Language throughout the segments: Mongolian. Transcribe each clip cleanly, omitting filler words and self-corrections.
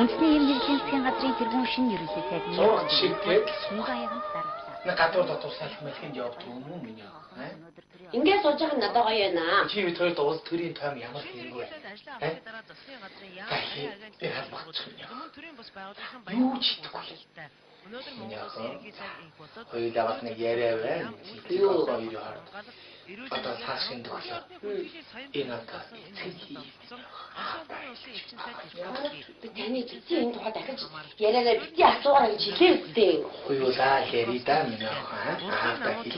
Үндэсний юм хэрэглэн засгийн газрын тэргүүн шинэ ерөнхий сайд Зураг жишээтэй шинэ аягант дарааллаа. Нэг гадуур дотор салхимэлхэнд явдаг юм уу миний? Ингээд сууж байгаа нь надад гоё байна. Чи бид хоёрт уул төрийн тоом ямар хэрэг вэ? Би хамаачих юм. Юу ч хийхгүй. Хоёулаа бас нэг яриа байна. Юу хоёр хард. Одоо цаашин төгсөө. Энэ атас Би таны эцсийн энэ тухай дахиж яриараа бити асуугаа гэж хэлээ үстэй. Хоёулаа ярида минь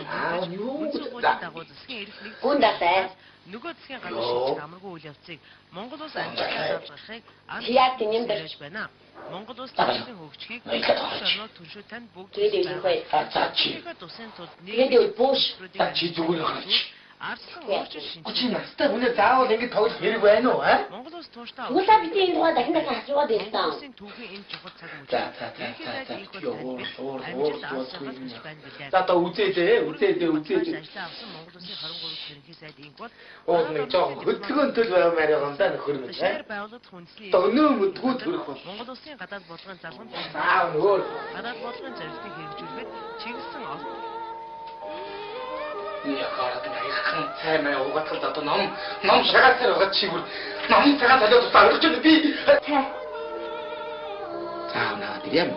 аа юу Гүндасай. Нөгөө засгийн газар шийдэх амаргүй үйл явцыг Монгол улс амжилттай авчрахыг яг тийм дэрж байна. Монгол улс төслийн хөгжихийг орноо төлшөө танд бүгд тэгээд тусын тулд тэгээд бууш чи зүгээр гарч. арслан уурчин шинж. Чи настай хүнээ заавал ингэ тоглох хэрэг байна уу, аа? Монгол улс тууштай. Гүлаа бити энэ тухай дахин асуугаад байсан. Түүхийн энэ чухал цаг үе. За. За та үзээдээ. Ажлаа авсан Монгол улсын 23 ерөнхий сайд инх бол Нэг жоо хөдөлгөөнтэй байр юм да нөхөр мэт. байгууллагад хүнсний Өнөө мэдгүй төрөх бол. Монгол улсын гадаад бодлогын залгамж Өөр. гадаад бодлогын зорилтыг хэрэгжүүлэхэд чиглэсэн олон Яагаад найхан цай маяг угаатал одоо ном шагаасаар байгаа чигээр ном цагаан талиад тусаа өргөж би. За наа тийм.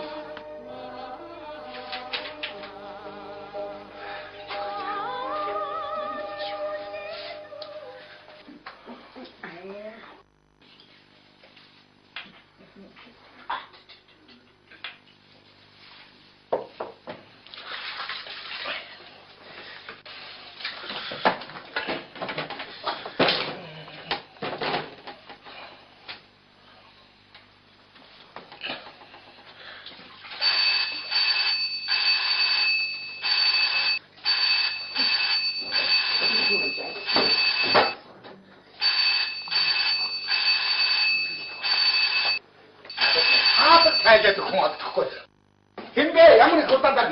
Хайжаад хүн одохгүй. Хинбэ ямар их удаан даа.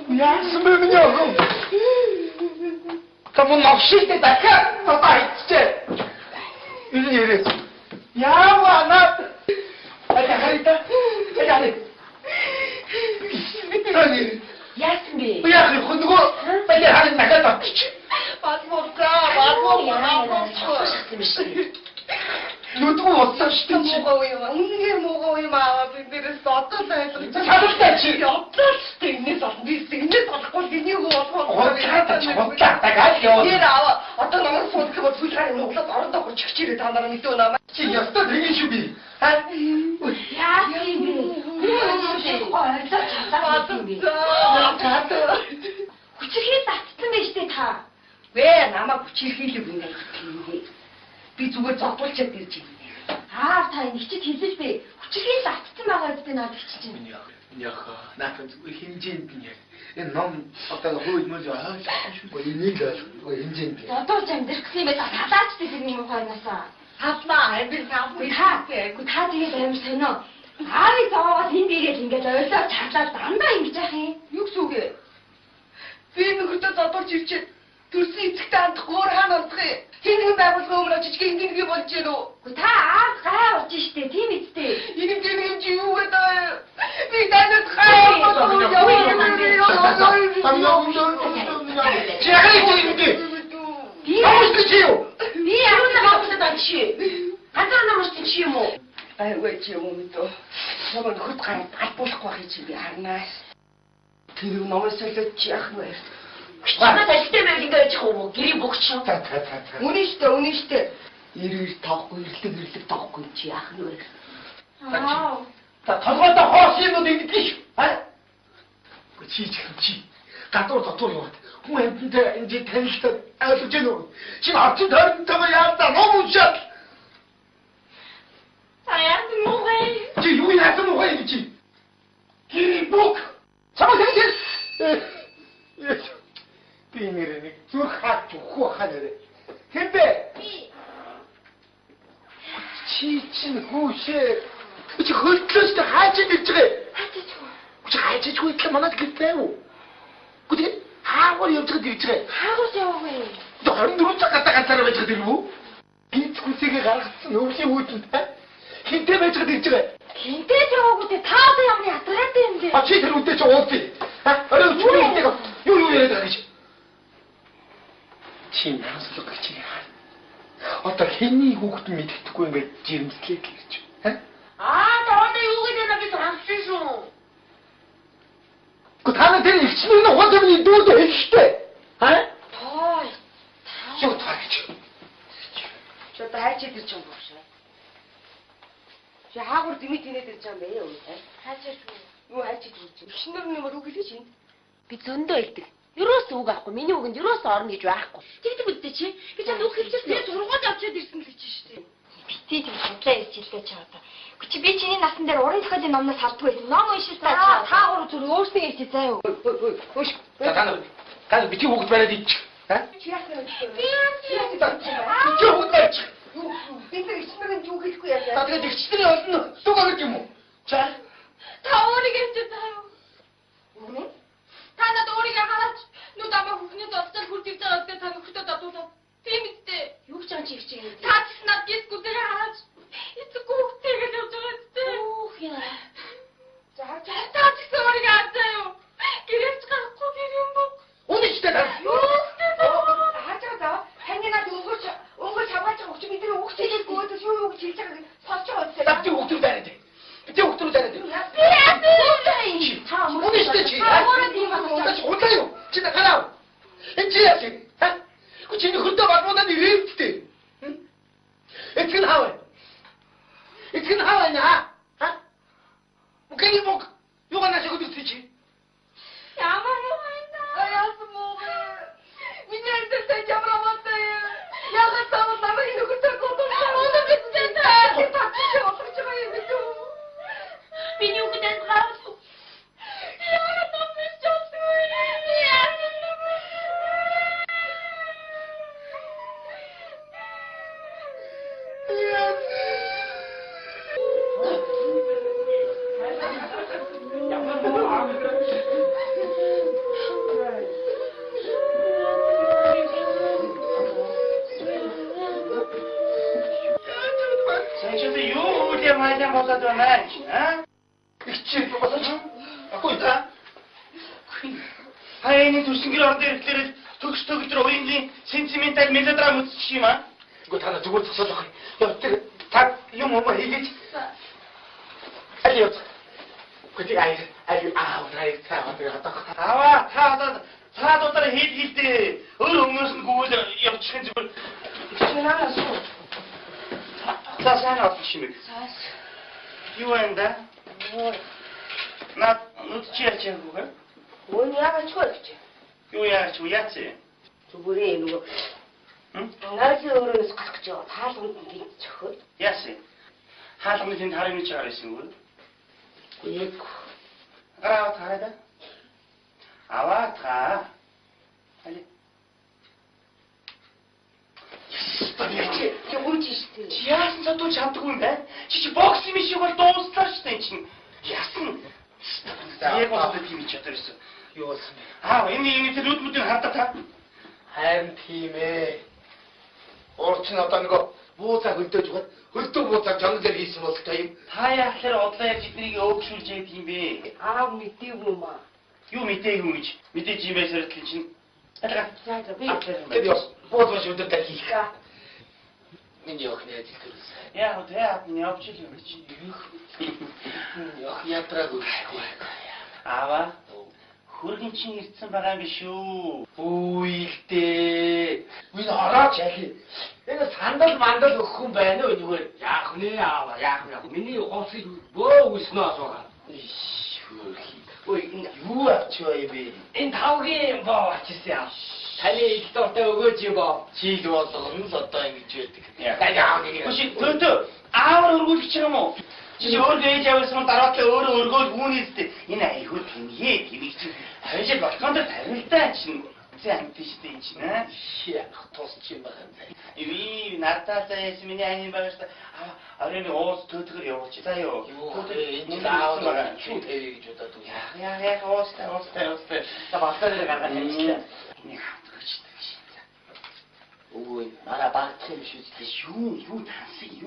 Яасан бэ миний охин? Тамун навшигтэй дахиад одоо хийчихээ. Энэ нэрээ. Яава наа. Хайта. Яасан бэ? Яах вэ? Нөгөө баяр харин дахиад авчих. Нүдгүй уцаа штэ чи. Үнэхээр муугаа юм аа би дээрээс одоо тайлбар. Чадвартай чи. Явдаа штэ инээс олохгүй энийг Хоцоо тагаад ёо. Тэр аа одоо намайг фондх бол бүлраа Монголд орондоо гурч чичээрээ та нараа мэдөө намайг. Чи ястаа тэгин шүү би. Яа тийм хүчирхий татсан байж тээ та. Вэ намайг хүчирхийлэг ингээд тийм. Би зүгээр зогтуулчаад ирж байна. Та энэ хичэд хэлж бэ. Хүчирхий татсан байгаа гэдэг надад чинь. Яах наатан хинжээнд нь яг. Энэ ном одоо хөөж мөж ойлгохгүй энийг л хинжээнд. Одоо ч амьдрах юм байна. Талаач тэр юм хойноосоо. Хадлаа би саахгүй та тэгээд амар сонио. Аавыг зовоогоод энд игээд ингээд ойлоо чаглаад дандаа ингэж яах юм? Юу гэсэн үг вэ? Би нөхөдөө зодолж ирчээд төрсөн эцэгтэй хандахгүй хаана олдох юм? Тэнийг байгуулгын өмнө очиж гингийн болж гэнэ үү? Та аав гай болж штэ тийм эцтэй. Энэ чи юу гэдэг? Би таньд хай Би яагаад хавцад очив? Хатар намайг чи юм уу? Айгүй чи юм уу? Намайг нөхөд гараад албуулахгүй байх чи би харнаас. Тэр номоос солиод чи яах вэ? Чамд альтай мэл ингэж яах юм уу? Гэрийн богч. Үнэн штэ. Ирэл тавхгүй ирлэг тавхгүй чи яах вэ? Та толгойдоо хоос юмуд ингэдэг ш. Чи гадуур дотор яваад хүн амьтантай энэ танилцаад ойлгож гэнэ үү? Чи хатсан тойрнтойгоо яадаа ном уншаад. Яасан уу вэ? Чи юу яасан уу вэ чи? Гэрийн бог. Чамаа тэгэж. Би нэрээ зүрх хаач өгөх ханаа. Хэмбэ? Чи чинь хүүшээ. Чи хөлтлөөс хааж гэж байгаа. Чи хайж хүйтл манад гэлтэй үү? Гүтээ хаагаар явж байгаа дэрчээ. Хаагаас яваа вэ? 24 цаг гадаа ганцаараа байж байгаа дэрв үү? гинц хүсээгээ гаргацсан өвлийн үүдэн та. Хинтээ байж гад ирж байгаа. Хинтээ ч яваагүй те та одоо ямар ядаргаатай юм бэ? А чи тэр үнтэй чи уулзъя. Орой өчигдөө юу яриад байгаа гэж. Чи наслаг гэж яа. Одоо хэний хүүхэд мэддэхгүй ингээд жирэмслээ гэж. Тооны юу гэдэг нь би сонссон шүү. Та тэр ихчнэрийн ухааны дүүрд хэлжтэй. Тоо. Юу таарч. Чи одоо хайч идэрч юм бол шээ. Чи хаагур дэмий тэнээд ирж байгаа юм бэ юу? Хайчаач Юу хайч идэрч. Ихнэр нэмэр үг хэлж чинь. би зөндөө илдэг. Юроос үг авахгүй. Миний үгэнд юроос орно гэж байхгүй. Тэгдэг үдтэй чи. Би чамд үг хэлчихсэн. Би сургууль авчиад ирсэн л гэж шүү дээ. Битээ тийм судлаа ярьж хэлгээ чи одоо. Чи би чиний насан дээр уран зохиолын номноос харддаг байсан. Ном уншиж та гурав зүр өөрсдөө ярьчих заа юу. Хөөш. Та бити хүүхэд бариад ич. Чи яасан юм бэ? Би яасан Чи хүүхэд барьж. Бид нар ихнэрийн юу хэлэхгүй яа. Та тэгээд ихчнэрийн олон зүг авах юм уу? та өөрийгөө хэлж заа юу. Үгүй. Та надад өөрийгөө хараач. Нүд амаа хүүхний доцтой хүрд ирж байгаа гэдэг та нөхөртөө дадуулаад. Тийм үстэй. Юу ч юм чи ирж байгаа юм. Та ч надад дискүтээр хараач. Эцэггүй хүүхтэйгээ явж байгаа үстэй. Үх яа. За Та ч гэсэн өөрийгөө хараа юу. Гэрээч гарахгүй гэр юм бо. Үнэштэй та. Хажаа таны над өнгөч хаваач өгч бидний хүүхд хэлээгүй өдөр юу гэж хэлж байгааг сонсч байгаа үстэй. Бити хүүхэд бариад. Бити хүүхэд бариад. Би яасан. Та үнэштэй чи. Өөрөө тийм байна. Та удаа юу? Чи на гараа. Энэ чи яасан? Чи нөхөдөө багуудад ирээдтэй. Эцэг нь хаваа. Эцэг нь хаваа наа. Мукэний бок. Юу гэнэ чи хөдөлсөн чи? Ямар юм байна? Яасан муу. Миний хэлсэн ямар амттай. Ягаад тав намайг нүгтэй готовсон. Өнөө битсэн та. Ти татчих олж байгаа юм биш үү? Миний үгдэн гараад. Яагаад намайг чөлтөө? Яагаад намайг? Санчаа юу үгүй майдан болоод байна аа? Ихчээ босооч. Агүй та. Хаяаны төсөнгөр орд ирэхлээр төгс төгөлдөр уянгийн сентиментал мелодрам үзчих юм аа? Үгүй та зүгээр зогсоод байх. Яа тэр та юм уу хийгээч. Алиот. Үгүй ай рай цаа одоо. Аваа та одоо цаадуудаараа хийдээ. Өөр өмнөөс нь гүйл явчихын зүгээр. Чинаа суу. За сайн авчих юм. Юу юм да? Наад нүд чи яач юм бэ? Өө яагаад ч гэж. Юу яач уу яац? Зүгээрээ нөгөө Наадын өөрөөс гарах гэж яваа. Таалганд нь гинт зөхөд. Яац? Хаалганы тэнд харин ч гарсан үү? Ээг. Гараа тарайда. Аваа та. Али. Чи гүйж штэ. Чи яасан задуу чаддгүй юм бэ? Чи бокс юм шиг бол дууслаа штэ энэ чинь. Яасан? Яг болоод тийм чадварсан. Юу болсон бэ? Энэ төлөвлөлтүүдийг хардаа та. Харин тийм ээ. Урч нь одоо нөгөө бууцаа хөлдөөж байгаа. Хөлдөө бууцаа жонглоор хийсэн бол та юм. Та яахаар одлоо ярьж эднийг өөгшүүлж яадаг юм бэ? Аав мэдээгүй юм аа. Юу мэдээгүй гэж. Мэдээж юм байсаар л чинь. Алга. За би Тэр ёс бууцаа өдөртөө хийх. Миний охины ажил төрсөн. Яа одоо яа миний явж ил юм чи. Ох ятраагүй. Аваа. Хөргөн чинь ирдсэн байгаа юм биш үү? Үйлдээ. Үн орооч яхи. Энэ сандал мандал өгөх юм байна уу зүгээр. Яах нэ аава яах вэ? Миний хувцсыг бөө үснэ асуугаа. Хөрхи. Ой энэ юу авчгаа юм бэ? Энэ тавгийн боо ачсан яа. Таны их дуртай өгөөж юм боо. Чиг болгоно л одоо ингэж байдаг. Даа нэг. Өшиг төөтөө аавар өргүүлчих юм уу? Чи өөр ээж авсан дараатлаа өөрөө өргөөл гүнийстэй. Энэ айхуу тэнхээ тэмийг чи хажил болгонд тарилтаа чинь. Зэн тийштэй чинь аа. Яах тусч юм байна. Иви надад заяас миний анийн байгаас оройн уус төөтгөр явууч заа юу. Энэ аав шүү тавь гэж бодоод үү. Яа уустай. Та батлаа дээр гаргаад хэлчихлээ. Нэг хамтгачтай шин. Өө манай багт юм шүү дээ. Юу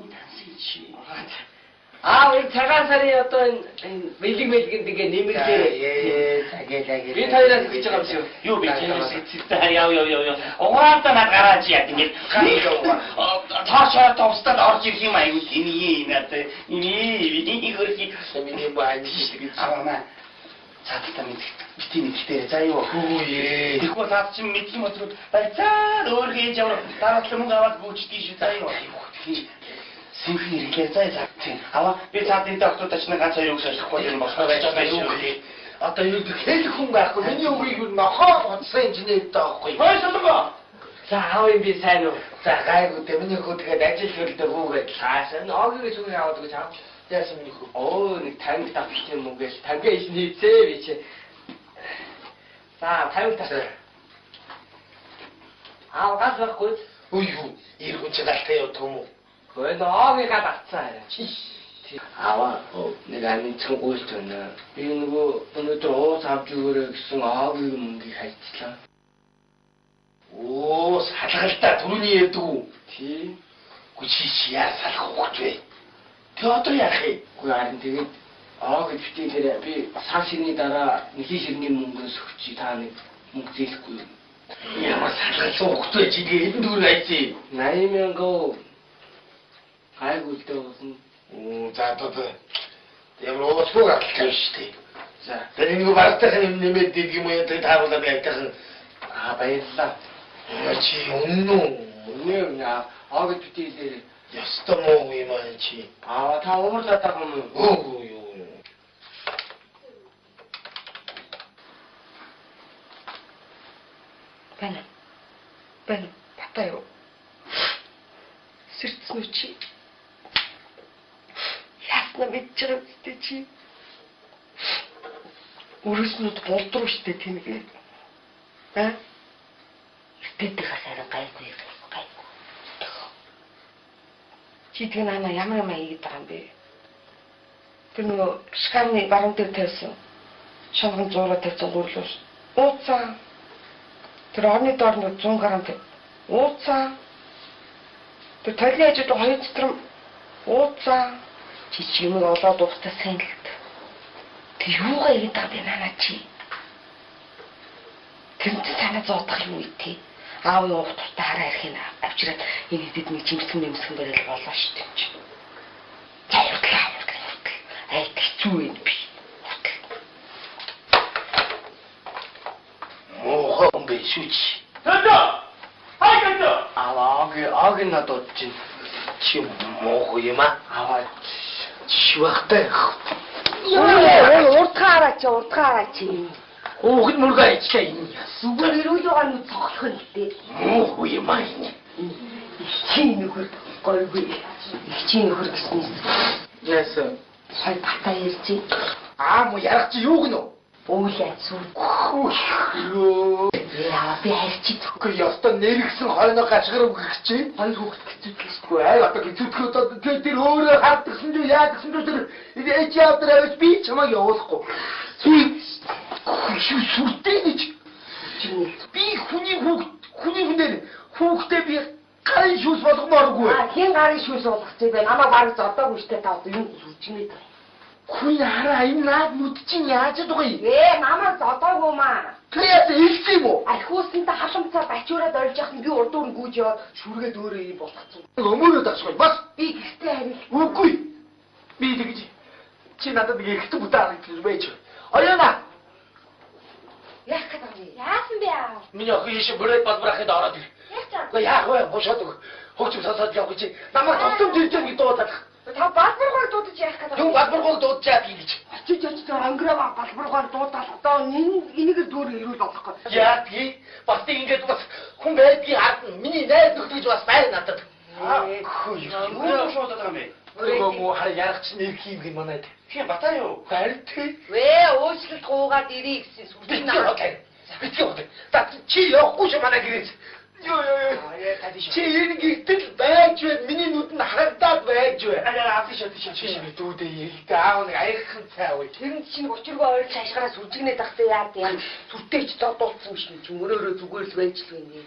тансан чи. Энэ цагаан сарын одоо энэ бэлэг тэгээ нэмэрлээ. Тагээд. Би таяраас гэж байгаа юм шүү. Юу би танаас эцэстээ яв. Угаалтаа над гараад яа ингэж таашаа товстад орж ирэх юм аягүй тний надад. Миний хөрхи миний бааж гэж. Аваа. Цаатаа битий нэгтэй заа юу. Хөөе. Тэгэхгүй наад чинь мэдх юм бол байцаа өөр хийж яваа. Дараа нь мөнгө аваад гүйчдгийг шүү заа юу. Симфни ирэхээр заа тийм. Аваа би цаад энэ доктор тачны ганц хоёр үг солихгүй юм болохоор байж байгаа юм. Одоо юу хэл хүн байхгүй. Миний үгийг нь нохоо бодсон инженертэй байхгүй. Хөөе солонгоо. За аав юм би сайн уу? За гайгүй дээ. Миний хөө тэгээд ажил хөлдөө гүгээд цаашаа ноог гэж үг аваад гэж аав. Яасан миний хөө. Оо нэг 50 давчих юм уу гэж 50 иш нийцээ би чи. За 50 тасаа. Аав газ байхгүй. Үй юу. Иргэн чи галтай явдаг юм уу? Хөөе ноогийг авцсан хараа. Аваа нэг аминцхан гүйлт байна. Би нөгөө өнөөдөр ууз авч өгөөрэй гэсэн аагийн мөнгийг хайцлаа. Оо салгалтаа түрүүний ярьдаг уу? Тийм. Гүчи яа салах хогч вэ? Тэ одоо яах вэ? Үгүй харин тэгээд аагийн битээр би сар ширний дараа нэхий ширний мөнгөөс өгчий та нэг мөнгө зээлэхгүй юу? Ямар салгалтаа хогч вэ чи хэдэн төгрөг хайцээ? 80,000 гайгүй л дээ болсон. За одоо ямар уучлаг авчих шүү дээ. За тэр нэг багтах юм нэмээд дийг юм яа тэр тааруулаад явтах. Баярлалаа. Чи үнэн яа агт битээ ястаа муу юм аа чи. Та уурлаад байгаа юм уу? Юу. Бана батаа юу? Сэрцнүү чи. Ясна мэдчихэж үстэй чи. Өрөөснүүд болдруу штэ тэнгээ. Тэдний хасаар гайгүй. Чи тэг нана ямар юм аяг байгаа юм бэ? Тэр нөгөө шкафны баруун дээр тавьсан. Шонгон зураг тавьсан гурлуус. Ууцаа. Тэр орны доор нь 100 г тавь. Ууцаа. Тэр тойлын хажууд хоёр цэтрэн ууцаа. Чи юмыг олоод уухтаа сайн л дээ. Тэг юугаа ирээд байгаа бэ нана чи? Тэнд санаа зоодох юм ээ. Аав юу ухтартай хараа ирэх нь авчираад энэ хэдэд нэг жимсгэн нэмсгэн барил болоо шүү дээ. Зайрлаа. Ай хэцүү юм би. Мохом бишүүч. Тэндээ. Хайгандаа. Ааг надад чи мох юм аа. Чивахтай. Урдгаараа чи. Уухд мөргөө ичлээ юм. Зүгээр ирүүл байгаа нь цогцох нь дээ. Мох юм аа. Чи нөхөр гойгүй. Чи нөхөр гэсэн. Яасан. Сая батаа ир지. Мо ярах чи юу гэнэ? Уулаа зүр. Яа би хайрчи Үгүй ёстой нэргсэн хойноо гашгар өгөх чи. хоёр хүүхэд хэцүүдлээ шүү. Үгүй одоо хэцүүдэх одоо тэр өөрөө хардсан юу яадсан юу тэр ээж явдраа гэж би чамайг явуулахгүй. Сүртэй гэж. Би хүний хүнээр хүүхдээ би гарын шүүс болгомооргүй. Хин гарын шүүс болгох чинь бэ? Намайг бараг зодоогүй штэ та одоо юу сүрчнээ. Хүн хараа энэ наад нүд чинь яаж байгаа юм? Намайг зодоогүй маа. Тэгээд илсэн юм уу? Архиусантай халамцаа бачуураад орж явах нь би урд дүүр гүйж яваад шүргээд өөрөө юм болгоцсон. Өмөрөө дагшгүй бас. Би гэртээ харил. Үгүй. Би тэгж чи надад нэг ихтэй бүтээ харагдаж байж. Оёна. Яах гэдэг вэ? Яасан бэ аа? Миний охин ийш бүрээд балбарахад ороод ир. Яах чам? Гэхдээ яах вэ? Гошоод өг. Хөгжим сасаад явах чи. Намайг тослон дэржэн гэж дуудаад. Та балбаргаар дуудаж яах гэдэг вэ? Түн балбаргаар дуудчихад гэж. Чи ангираа балбаргаар дуудаал одоо энийг дүүр ирүүл болохгүй. Яа тий. Бас ингэж бас хүн байдгийг харна. Миний найз нөхдөж бас байна надад. Юу шуудаад байгаа юм бэ? Нөгөө муу хараа ярах чинь нэг хийм гин манайд. Хин батаа юу? Харин тий. Уучлалт гуугаад ирээ гэсэн сүрдэн Битгий хот. Битгий хот. Та чи явахгүй ш манай гэрээс. Ёо. Чи энэ гэртэл байж вэ? Миний нүдэнд харагдаад байж вэ? Чи дүүдээ ихтэй аав нэг аягхан цай авъя. тэр чинь учиргүй ойр цаашгаараа сүржигнээд тахсан яа тийм сүртэйч додуулсан биш юм чи өрөөрөө зүгээр л байж л гэнэ.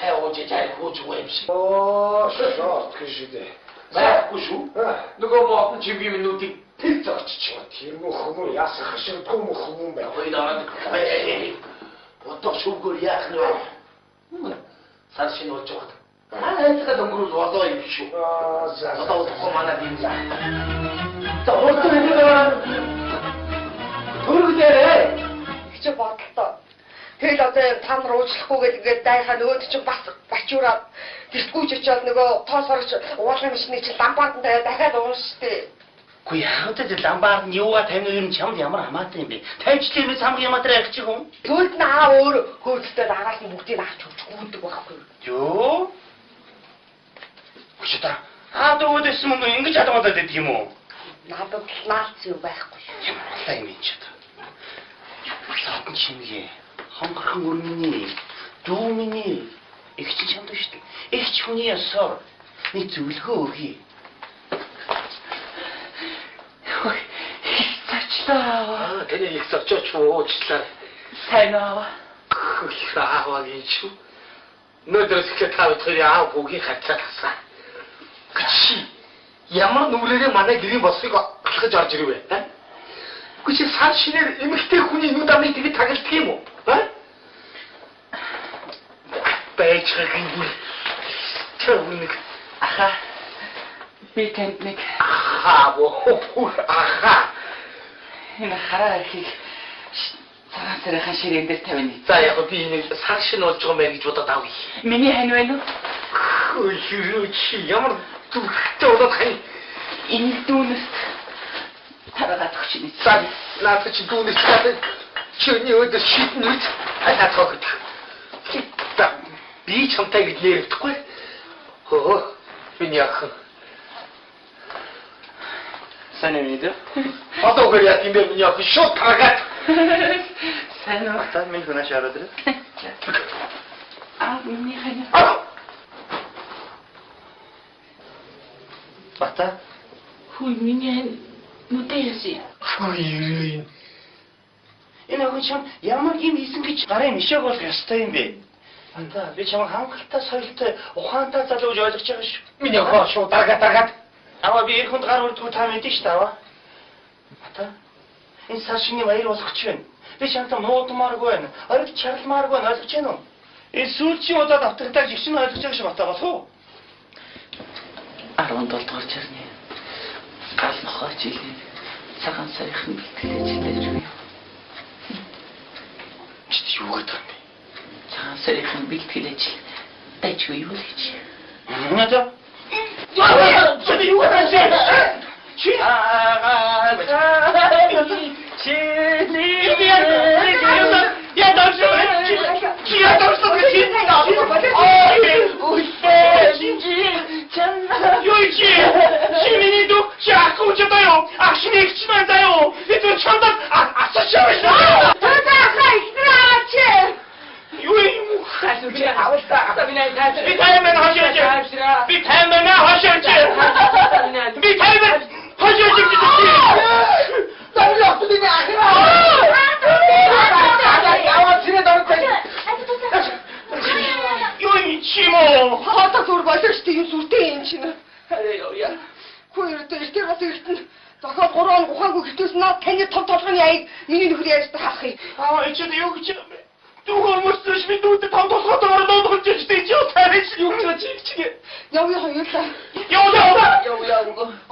어제 잘 고주고 MC. 그시대. 나 고주? 누가 뭐 집이면 누디 필터치죠. 뒤로 흐물 야스 하시는 통무 흐물 거의 나한테 어떤 쇼거리야 그래. 사실 어쩌다. 내가 동그로 와서 입쇼. 너도 어떻게 만나 딘자. 자, 어떻게 내가 그러게. гэж бодлоо. Тэгэл одоо та нар уучлахгүйгээд ингээд дайхаа нөгөөд чинь бас бачуураад дискүүж очиод нөгөө тоосорч уулын машины чинь ламбаанд тавиад дахиад ууштэй. Гүй яагаад ч ламбаар нь юугаа тавина юм чамд ямар хамаатай юм бэ? Тавьчлаа би самгийн яматраа явчих юм. Тэгвэл наа өөр хөөцтэй араас нь бүгдийг авч өгчгүйдэг байхгүй. Юу? Хүчтэй. Дөөдөөс мөн ингэж хадгалаад байдаг юм уу? Надад наац юу байхгүй. Ямар болоо юм чи та. Саатан чимгээ хонхорхон өрмөний дүүмний их ч чамд шүү дээ. Их ч хүний ясаар нэг зөвлөгөө өгье. Хичтаа. тэний их зорчооч уучлаа. сайн аа. Хаагагийн чи. Нөдөрс ихэ тавтгын аа бүгийн хацаалсан. Чи ямар нүрээрээ манай гэрийн боссыг алхаж орж ирвэ? Чи сар шинээр эмэгтэй хүний нүд амыг тэгээд тагалддаг юм уу? Бэйчгийн бүр чөмнэг Аха. Би танд нэг аха. энэ хараа ихийг цагаан сарынхаа ширээн дээр тавина. За яг би нэг сар шин болж байгаа юм байна гэж бодоод авъя. Миний хань байна уу? Чи ямар зүгтээ болоод хань Энэ дүүнээс тарагаад өгч за наад чи дүүнээс чад чиний өдөр шидэн үед хатаах гэдэг. Би чамтай гэж нэрдэхгүй. Хөө миний ах. санаа Одоо гэр яа юм бэ миний ах шууд тагаад. сайн уу? Та минь хүнаш ороод ирээ. Миний хань. Бата. Хүй миний нүдэрси. Хөөе. Энэ хүн чам ямар юм хийсэн гэж гарын мишээг болох ёстой юм бэ? Анда би чамайг хангалттай соёлтой ухаантай залуу гэж ойлгож байгаа шүү. Миний ах шууд тагаад. Аваа би эр хүнд гар урдгүй та мэдэн шүү дээ аваа. Бата. Энэ саршины баяр болох ч байна. Би чамтай муудмааргүй байна. Оройд чарламааргүй байна ойлгож байна уу? Энэ сүүлчийн удаад автагдаж ичэн ойлгож байгаа шүү бата болох уу? 17 дугаар чарны гал нохоо жилийн цагаан сарынхын бэлтгэл ажилдаа ирв. Чи юу гэдэг юм бэ? Цагаан сарынхын бэлтгэл ажил дайч юу гэж? Надаа Чи юу гэж? Чи 시민이도 자꾸 오셨어요. 악신이 핵심한다요. 이들 참다 아싸시오시오. 요이 가수지 아웃다. 비타민 하셔야지. 비타민 하셔야지. 비타민 하셔야지. 나를 아프니 요이 치모. Хатаа зүр болоо шүү дээ. Юу сүртэй юм чинь. 아래요야. Хөөе тэр бас иртэн. Зохиол 3 он ухаангүй хитээс наад таны том толгойн яыг миний нөхөр яаж таах юм. 이제도 여기 좀 누가 무슨 심이 누구한테 담궈서 너도 진짜 저 사람이 용서 지치게 Явъя хоёулаа. 여자 Явъя.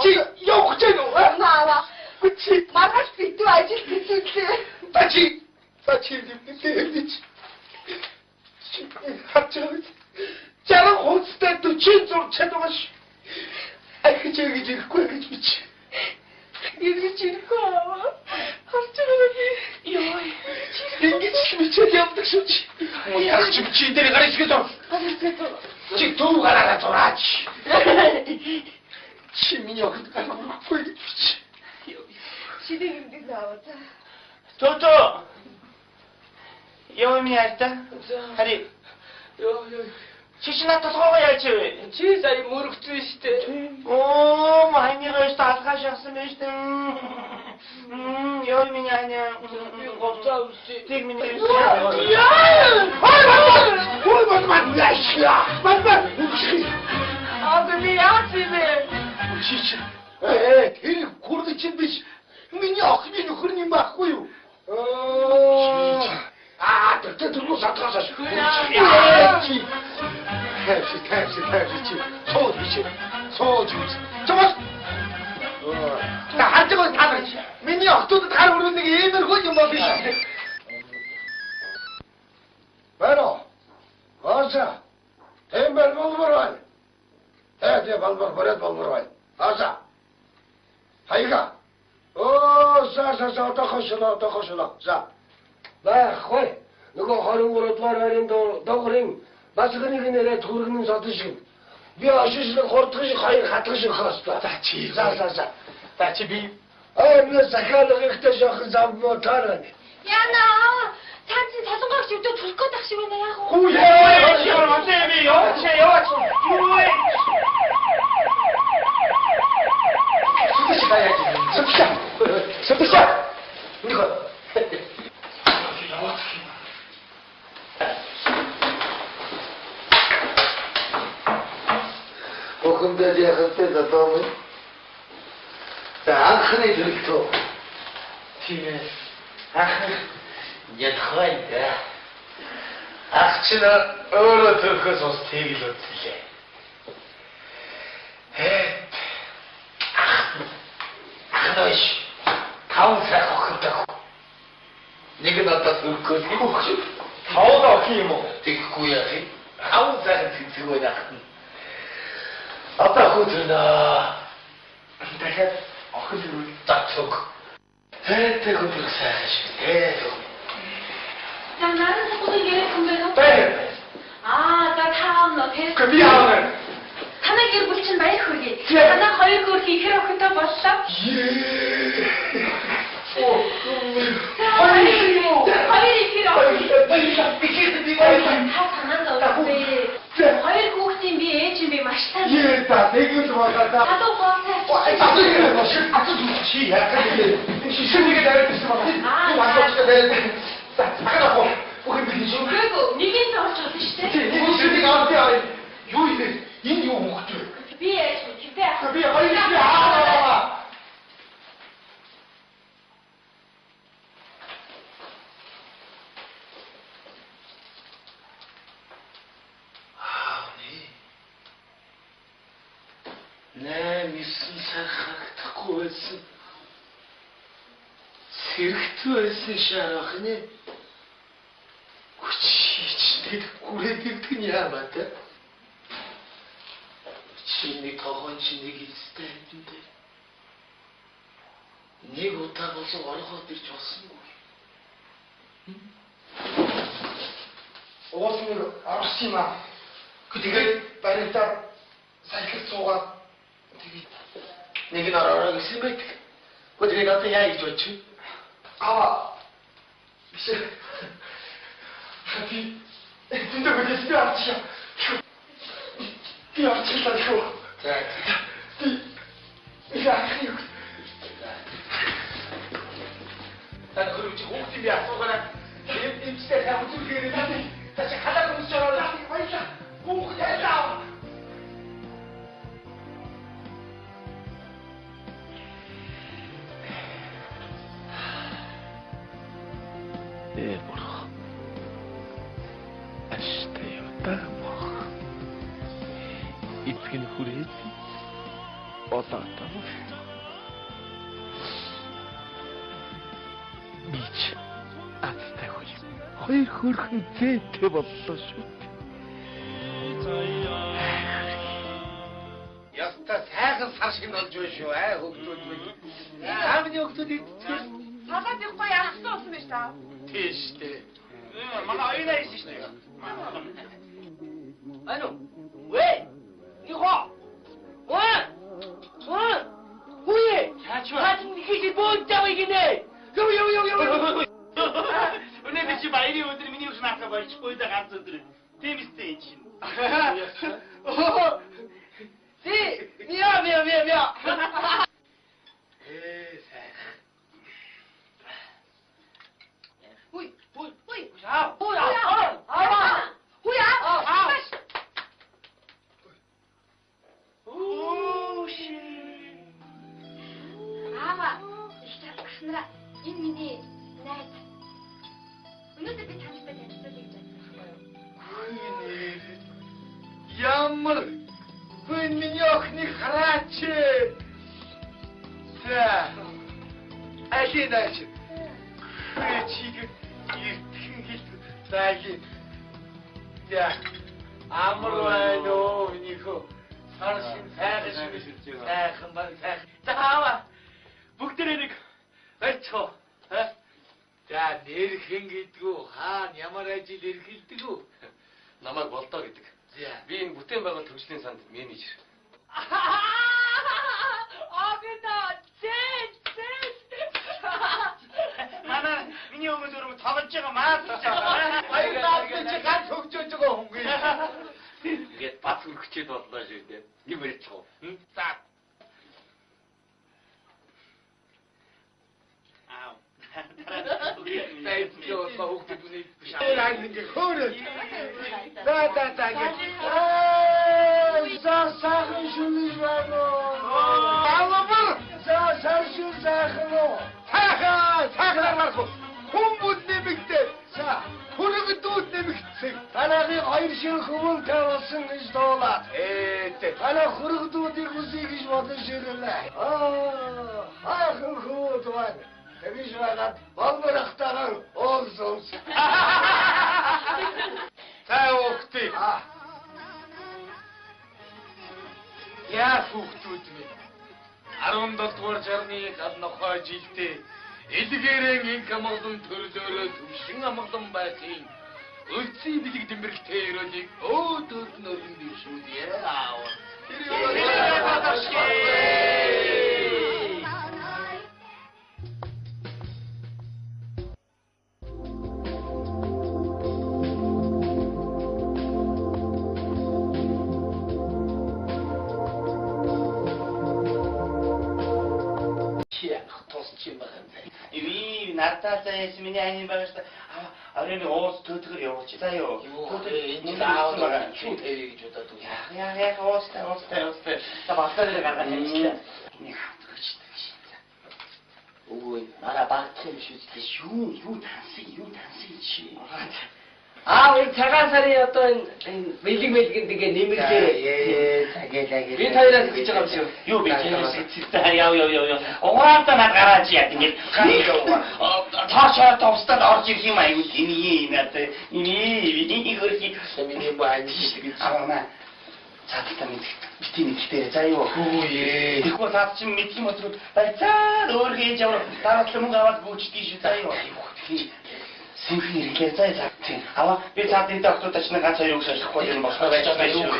지금 여기잖아 Наава. 그치 Маргааш битүү ажил хийлээ. 다치 님들 합쳐 자랑 호스트 또 진짜로 채도가시 그 저기 지금 꼴그 좋지 Иргэж ирэхгүй аваа. Харж байгаа би. Йоо. ингэж мичээд явдаг шүү чи яг чи чи дээр гарч ирэхэд чи дүү гараараа зураач чи миний огт гарахгүй чи Шидэ гэмдэг нааваа. Тото 여음이 할다 하리 지신아 또 속아야지 Чи сая мөрөгцөн штэ. 오 많이가 있어 알가셨으면 있어 여음이 아니야 Говцаа үсэ. 틱민이 Яа! ой 야이씨야! 빨빨! 아들이 아침에 대리 고르친데 민이 어크니 그러니 맞고요. 그때 들고 사타서 그렇지. 택시 소주지. 저거 나 한쪽은 다 그렇지. 민이 어크도 다 모르는 게 얘들 거지 뭐 비슷해. Bueno, Asa, Tembel Balbaroy. Ete Balbarbaret Balbaroy. Asa, Hayga. Sa, tokoşuna, sa. Ba, koy. Nuko harun vurutlar verin doğrayım. Basıkını günere turgunun satışın. Bir aşısını kortuğuşu, hayır katıgışın hasta. Sa. Taçı bir. Ne sakalı gıkta şakı zabımı tarani. 야나 산지 자전거 또 불 껐다 시원해 야호 구야! 시원 어때요? 여와세요. 구이. 스피시 가야지. 스피시. 이거. 근데 그때도 너무 앙크네 들기도 팀에 이제 더인데 악취는 얼어 들고서 대기로 들래. 너씨 다운사고 급다고 네가 나타 들고 이거 다오다 키모 듣고야지 다운사가 듣고야 아빠 고드나 내가 어디로 딱 tok. 대고 들사야지 야 나는 자꾸 이게 금배가 네. 아나 다음 너 됐어 그 미안해. танаа гэр бүл чинь баяр хүргэе. Тийм. Танаа хоёр гөр хийхээр охинтой боллоо. Хоёр ихэр охин. Та санаанд орсон. Хоёр хүүхдийн би ээж юм би маш сайн. Та нэг л болоо. Адуу гоосай. Чи яагаад ингэ шишнийг дайрсан байна. Васочка дээр. Сакарако. Бүгд би шүү. Гэгөө нэгийг нь олж чадсан шүү дээ. Чи шишнийг аваад юу юм? Энэ юу хөхт вэ? Би ээж үү гэдэг. Би хоёр 네, 미슨 생각하고 있어. 새벽도 있어, 샤라하네. 그치, 내가 고래들 그냥 맞다. 진이 더건 진에게 있을 텐데. 네가 오타고서 여러 것들이 줬은 거야. 응? 어머니, 알았지마. 그 네가 빨리 딱 살짝 속아. 네가 나라라고 생각해. 그 네가 나한테 야이 좋지? 미션. 하피. 진짜 그게 집에 앞치야. 네 앞치다 이거. 자. 이거 아니고. 난 그리고 지금 옥집이야. 쏘거나. 임시대 가고 들기는 다시 가다가 무시하라. 빨리자. 오, 됐다. Ébora, achei o tamo. Эцэг нь хүрээд болоотоо. Бич аттай хөл. Хоёр хөрхөн зээтэй боллоо шүү. Яста сайхан сар шиг болж байна шүү. Хөгтүүд минь. Аавны хөгтүүд идчихсэн. Салаад явахгүй яахсан болсон байж таа. Тийш дээ. Манай оюунаа хийсэн шүү дээ. Ану. Вэ? Нихо. Хуе. Хатин ихийг бөөдөө игэнэ. Юу. Өнөөдөр чи баярын өдөр миний өгч наасаа болчихгүй да ганц өдөр. Тийм үстэй энэ чинь. Си, миа. Hui. Sao? Ôi à. Hui à. даач. Чиг иртгэн хэл заагийн. За амар байна уу нөхөө. Саршин сайхан шиг сайхан баг сайхан. Таава. Бүгдээ нэг барьцгаа. За нэрхэн гэдгүү хаана ямар ажил эрхэлдэг үү? Намайг болдоо гэдэг. Би энэ бүтээн байгуулалт хөгжлийн санд менежер. Манай миний өмнө дөрөв тоглож байгаа маа. Хоёр наадмын чи ганц хөгжөөж байгаа хүн гээ. Ингээд бац өргөчээд боллоо шүү дээ. Нэг барьцгаа. За. Сайд ёо хөгдөд үний биш. Хөөрөө. За. Сайхан шүмж байна уу? Албар. Сайхан сайхан уу? Сайхан марху. Хүмүүд нэмэгдээ. За. Хүрэгдүүд нэмэгдсэн. Танайхыг хоёр шиг хүмүүн тавьсан гэж дуулаад. Танай хүрэгдүүдийг үсэй гэж бодож ирлээ. Хайхан хүүд байна. Тэгж байгаад болморхтайгаар оолсон. За өгтий. Яа хүүхдүүд минь 17 дугаар жарны гаднахаа жилдээ элгээрэн инк амгалан төрлөөрөө төвшин амгалан байхын өлцийн бэлэг дэмбэрхтэй өрөөлийг өөдөөд нөргөн дэвшүүлье аав. Надад заяас миний аймаг байгаа шүү дээ. Арийн уус төдгөр явууч. За ёо. Энэ аав шүү дээ гэж бодоод үү. Яа уустай. За батлаа гаргаад хэлчихлээ. Нэг хавтгачдаг шин. Өө нара багтсан шүү дээ. Юу тансан чи. Энэ цагаан сарын одоо энэ бэлэг ингээ нэмэрлээ. Цагаалагээ. Би таяраас гэж байгаа юм шүү. Юу би чи яа. Угаалтаа над гараач яа ингэж. Таашаа товстад орж ирэх юм аягүй тний надад. Миний хөрхи миний бааны шиг аваа. Цаатаа битний дээр заяа. Хүүе. Тэгэхгүй цаад чинь мэдх юм бол байцаа өөр хийж яваа. Дараач мөнгө аваад гүйчдэг шүү заяа. Синхи ирэхээ заа. Аваа би цаадын доктор тачны ганц хоёр үг солихгүй юм болохоор байж байгаа юм.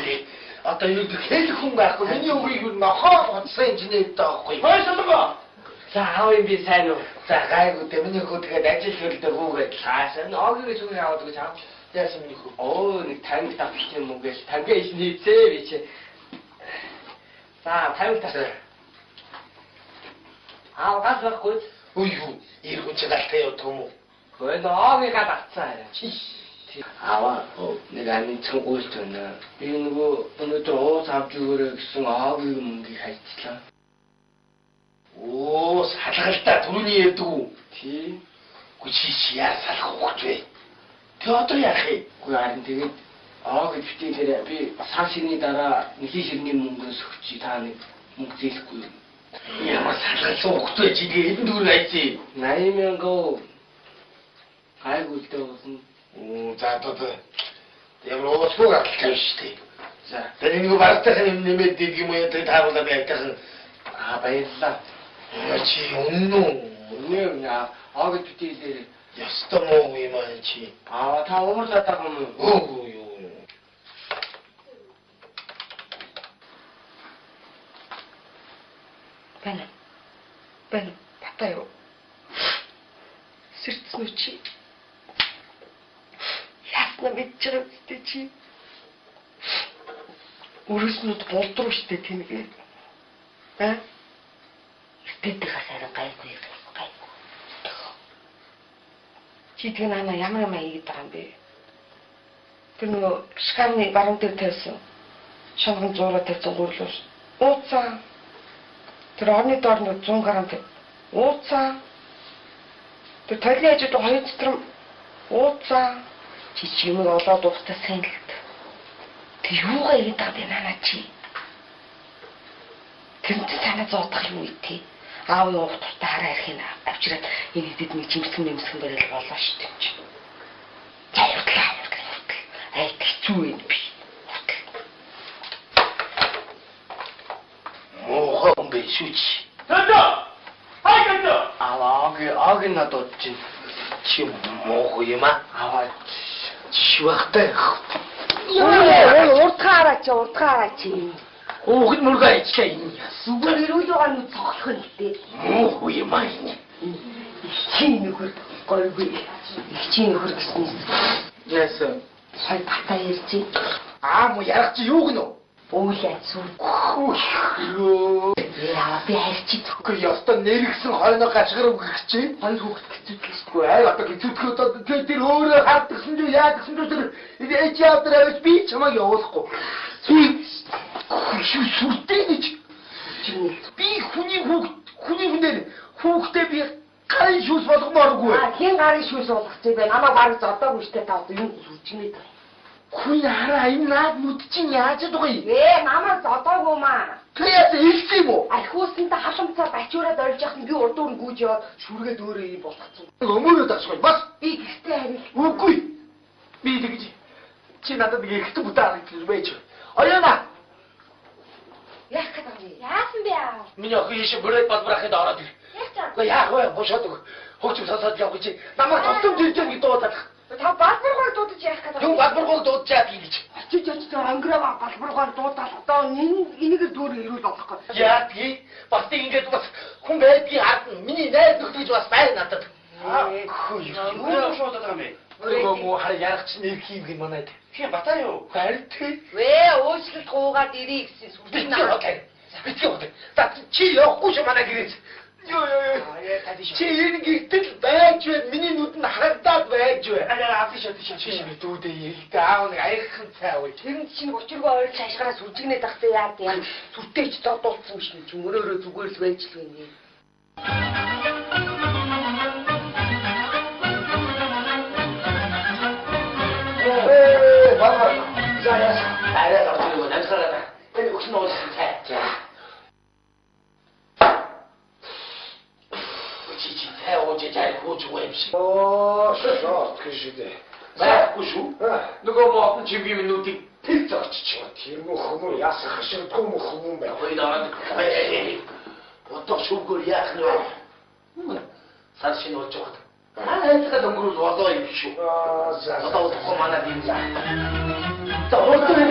Одоо юу гэх хүн байхгүй. Миний үгийг юу нохоо утсан инженер даахгүй. Хойшлоо. За аав би сайн уу? За гайгүй дээ. Миний хөө тэгээд ажил хөлдөө хүүгээд Хаасан оогийн зүгээр аваад гэж аав. яасан миний хөө. Оо нэг танг тавчих юм уу гэж тангаа иш нийцээ би чи. За тавь тасаа. Аав газ байхгүй. Үй юу. Иргэн чи галтай яв том уу? Гой оогийн гад авцаа. Аваа нэг аминцхан гуйлт байна. Би нөгөө өнөөдөр уус авч өгөөрэй гэсэн оогийн мөнгийг хайцлаа. Оо салгалтаа түрүүний ядуу. Тий. Гүчи яа салах хогч вэ? Тэ одоо яах вэ? Үгүй харин тэгээд оогийн битээр би сар ширний дараа нэхий ширний мөнгөөс өгчий та нэг мөнгө зээлэхгүй юу? Ямар салгал хогч вэ чи хэдэн төгрөг айцээ? 80,000 гайгүй л дээ болно. За одоо ямар уусгүй гарлах юм шүү дээ. За тэр нэг барахтайхан юм нэмээд дийг юм яа тэр тааруулаад баййтайхан баярлалаа. чи өмнө Өнөө оогийн битээр ястаа муу юм аа чи. та уурлаад байгаа юм уу? Оо юу. Бэн батаа юу? Сэрцэн үү чи? Ясна мэдчихэж үстэй чи. Өрөөснөд болдруу штэ тэнгээ. Тэдэх хасаар гайгүй. Чи тэг нана ямар юм хийгээд байгаа юм бэ? Тэр нөгөө шкафны баруун дээр тавьсан. Шонгон зураг тавьсан гурлууш. Ууцаа. Тэр орны доор нь 100 г. Ууцаа. Тэр тойлын хажууд хоёр цэтрэн ууцаа. Чи чимэг олоод уухтаа сайн л. Тэг юугаа хийгээд байгаа бэ нана чи? Тэнцээ санаа зоодох юм уу тий? аав нь ухтартай хараа ярихын авчираад энэ хэд нэг жимсгэн мэмсгэн барил болоо шүү дээ чи. Заярлаа. Ай хэцүү юм би. Мохом бишүүч. Тэндэ. Хайгэнэ. Ааг надад чи мох юм аа. Чивахтай. Урдгаараа чи. Уухд мургаа ичлээ юм. Зүгээр ирүүл байгаа нь цогцох нь дээ. Мох юм аа. Чи нөхөр гойгүй. Чи нөхөр гэсэн. Яасан. Сая батаа ир지. Мо ярах чи юу гэнэ? Уулаа зүг. Юу. Яа би хайрчи Гэхдээ ёстой нэргсэн хойноо гашгар өгөх чи. хоёр хүүхэд хэцүүдлээ. Ай одоо хэцүүдэх одоо тэр өөрөө хардсан юу яадсан юу тэр ээж авдраа би чамайг явуулахгүй. Сүртэй гэж. Би хүний хүүхдээ би гарын шүүс болгомооргүй. Хин гарын шүүс болгох чи бэ? Намаа бараг зодоогүй штэ та одоо юм сүрчмээ. Хүн хараа энэ наад нүд чинь яаж байгаа юм? Намаа зодоогүй маа. Тэгээд хэлсэн юм уу? Архиусантай халамцаа бачуураад орж яхад би урд дүүр гүйж яваад шүргээд өөрөө юм болгоцсон. Өмөрөө дашгүй бас. Би гэртээ харил. Үгүй. Би тэгж чи надад нэг ихтэй бүдаа гэж байж. Оёна. Яах гэдэг вэ? Яасан бэ аа? Миний охин ийш бүрээд балбарахад ороод ир. Яах вэ? Яах вэ? Бошоод хөгжим сасаад явах гэж. Намайг тусам дийдэг гэж дуудаад. Та балбаргаар дуудаж яах гэдэг вэ? Юу балбаргаар дуудаж яах гэж. Чи ангираа балбаргаар дуудаад одоо энийг дүүр ирүүл болохгүй. Яа би бас ингэж бас хүн байдгийг харна. Миний найз нөхдөж бас байна надад. Юу шууд байгаа юм бэ? Нөгөө муу хар ярах чинь нэг юм гин манайд. Хин батаа юу? Харин тий. Өөчлөлт гуугаад ирээ гэсэн Битгий сүрдэн хотой. Битгий хотой. Та чи явахгүй ч манай гэрээс. Ёо. Чи энэ гэртэл байж вэ? Миний нүдэнд харагдаад байж вэ? Афиш. Дүүдээ даав нэг аяхан цай уу. тэр чинь учиргүй ойр цаашгаараа сүржигнээд тахтай яа тийм сүртэйч додуулсан биш юм чи мөрөөрөө зүгээр л байж л байна. Баба. Заяа. Арай орчих намсараа. Энэ өгсөн уулсан цай. За. Чи цай ууж яа хөөж байгаа юм шиг. Шот гэшидэ. Байхгүй шүү. Нөгөө моотон чи би минутыг Тэр зогч. Тийм үү хүмүүс яасан хаширдгүй мөх хүмүүс байна. Хойд ороод. Бодох шүүгээр яах нь. Сар шинэ болж байгаа. Айцгаа өнгөрүүл болоо юм шүү. За. Одоо удахгүй манай тийм заа. За өөртөө нэг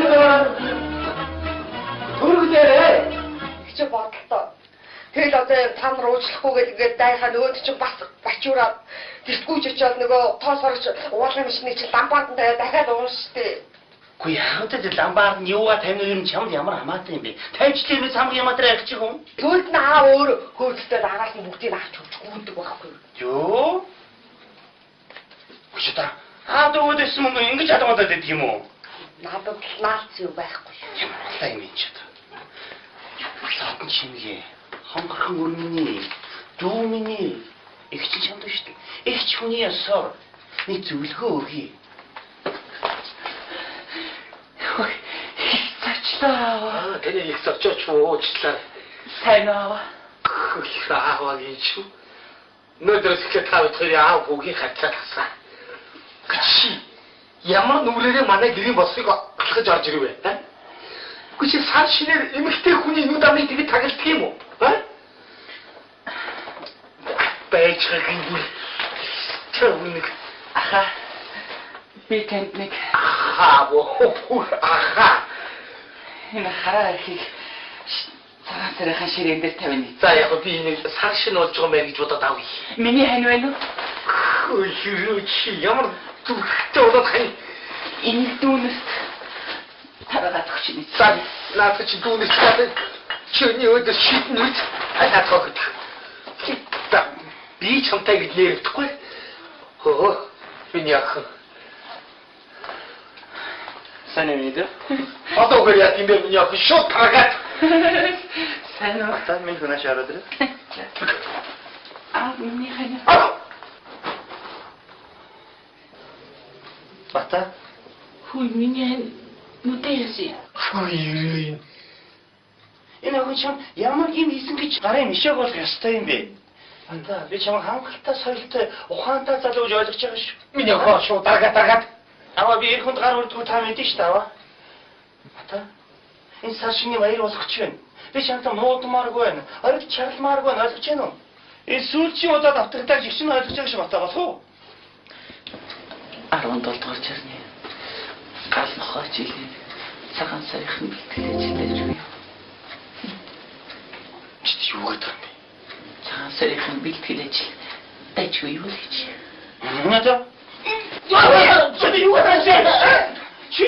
төрөгдөө. Чи бодлоо. Тэгэл одоо та нар уучлахгүйгээд ингээд дайхаа нөгөөд чи бас бачуураад тэртгүүж очиод нөгөө тоос орж уулын машины чи ламбаатанд дахиад уун штэ. Гүй яагаад ч ламбаар нь юугаа тавина юм чамд ямар хамаатай юм бэ? Тавьчлаа би самг яматраа их чи хүн. Тэгвэл нь аа өөр хөөцтэй араас нь бүгдийг авч өгч гүйдэг байхгүй. Юу? Хүчтэй. Дөөдөс юм ингэж хадгалаад байдаг юм уу? Надад наац юу байхгүй. Ямар алаа юм чи та. Лаатан чингээ. Хонгорхон өрмөний, дүүмний их чи чамд шүү дээ. Их ч хүний ясаар нэг зөвлөгөө өгье. Ой, цачлаа. Тэний их зорчооч уучлаа. Сайн аа. Ааваа гэж. Нөдрөс ихэ тав тэрий аав бүгийн хацаалсан. Чи ямар нүрээрээ манай гэрийн босыг алхаж орж ирвэ? Үгүй чи сар шинээр эмэгтэй хүний нүд амыг тэгээд тагалддаг юм уу? Бэйчгийн гүр. Чамник. Аха. Би танд нэг аха. энэ хараа ихийг цагаан сарайхан ширээн дээр тавина. За яг би нэг сар шинэ болж байгаа мэй гэж бодоод авъя. Миний хань байна уу? Юу чи ямар зүгтээ болоод хань. Энэ дүүнээс тарагаад өгч юм. За наад чи дүүнээс чад. Чиний өдөр шийдэн үз. Хатаа цогт. Би чамтай гэж нэрвдэхгүй. Хөө. Миний ах. Сайн юм дээ. Одоо гэр яа тийм миний ах шууд тагаад. Сайн уу? Та минь хүнаш ороод ирээ. Миний хань. Бата. Хүй миний нүдээ яси. Хүй. Энэ охин чам ямар юм хийсэн гэж гарын мишээг болох ёстой юм бэ? Анда би чам хангалттай соёлтой ухаантай залуу гэж ойлгож байгаа шүү. Миний охин шууд даргаад. Аваа би эрхэнд гар үрдгүү та мэдэн шүү дээ аваа. Ата энэ сашны баяр болох ч байна. Би чамтай муудмааргүй байна. Оройд чарламааргүй байна ойлгож байна уу? Энэ сүүлчийн удаад автагдаж их чинь ойлгож байгаа шүү бата болох уу? 17 дугаар жирны гал нохоо жилийн цагаан сарынхын бэлтгэлж байна. Чи юу гэдэг юм бэ? Цагаан сарынхын бэлтгэлж дайчгүй юу л гэж. Надаа чи юу гэдэг юм бэ? Чи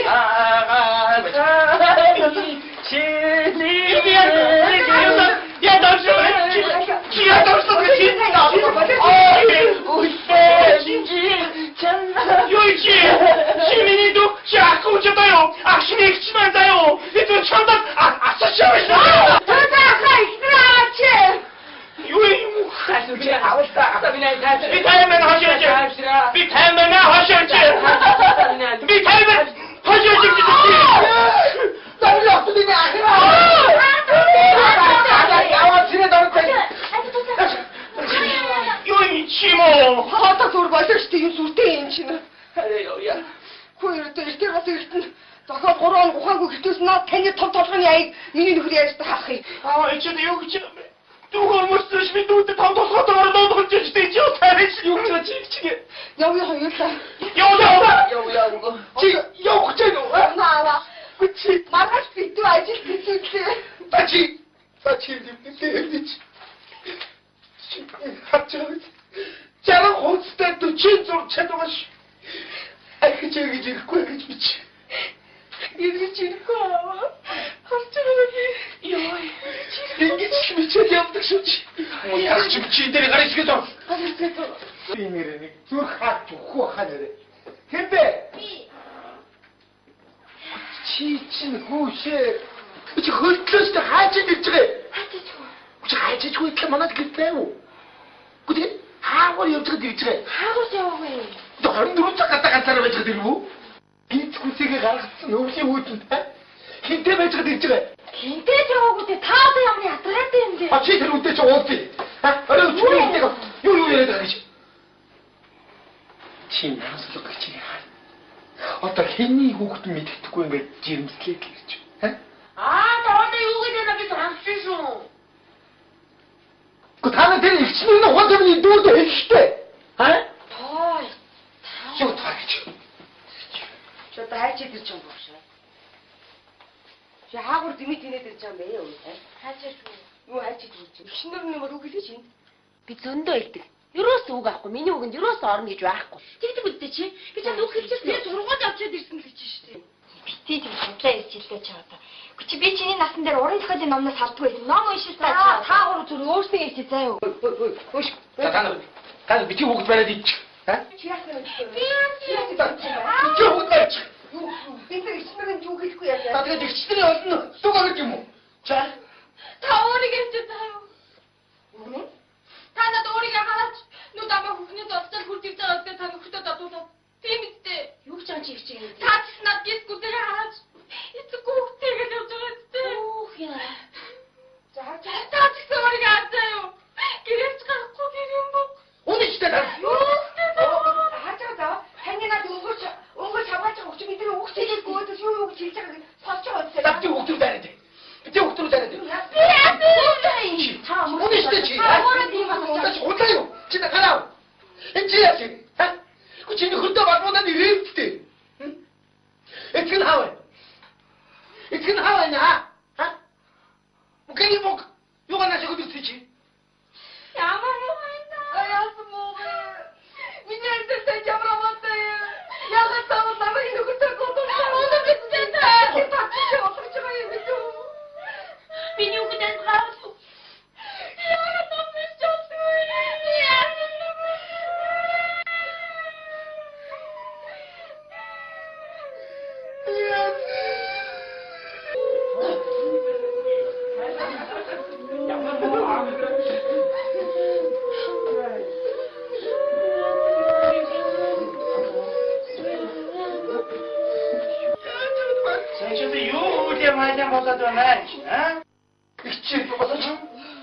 Ичээ болооч.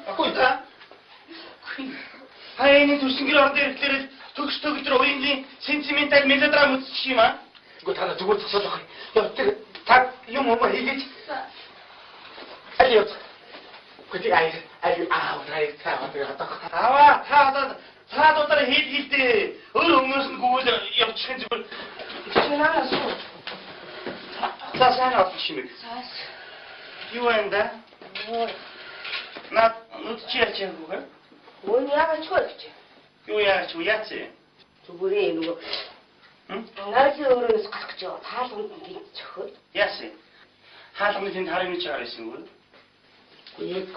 Агүй та. Хаяаны төрсөнгөр орон дээр ирэхлээр төгс төгөлдөр уянгийн сентиментал мелодрам үзчих юм аа. Үгүй та зүгээр зогсоолох. Яа тэр та юм уу хийгээч. Алиот. Үгүй аваа та дотор хийдээ. Өөр өмнөөс нь гүйл явчихын зүгээр. Чинаа суу. Цаасаа авчих юм. Цаас. Юу юм да? Наад нүдчияч юм уу? Өн яагаад ч гэж. Юу яач уу яац? Зүгээр нөгөө. Наадын өөрөөс гарах гэж яваа. Хаалганд гинт цохоо. Яац? Хаалганд тэнд харин ч гарсан үү? Үгүй.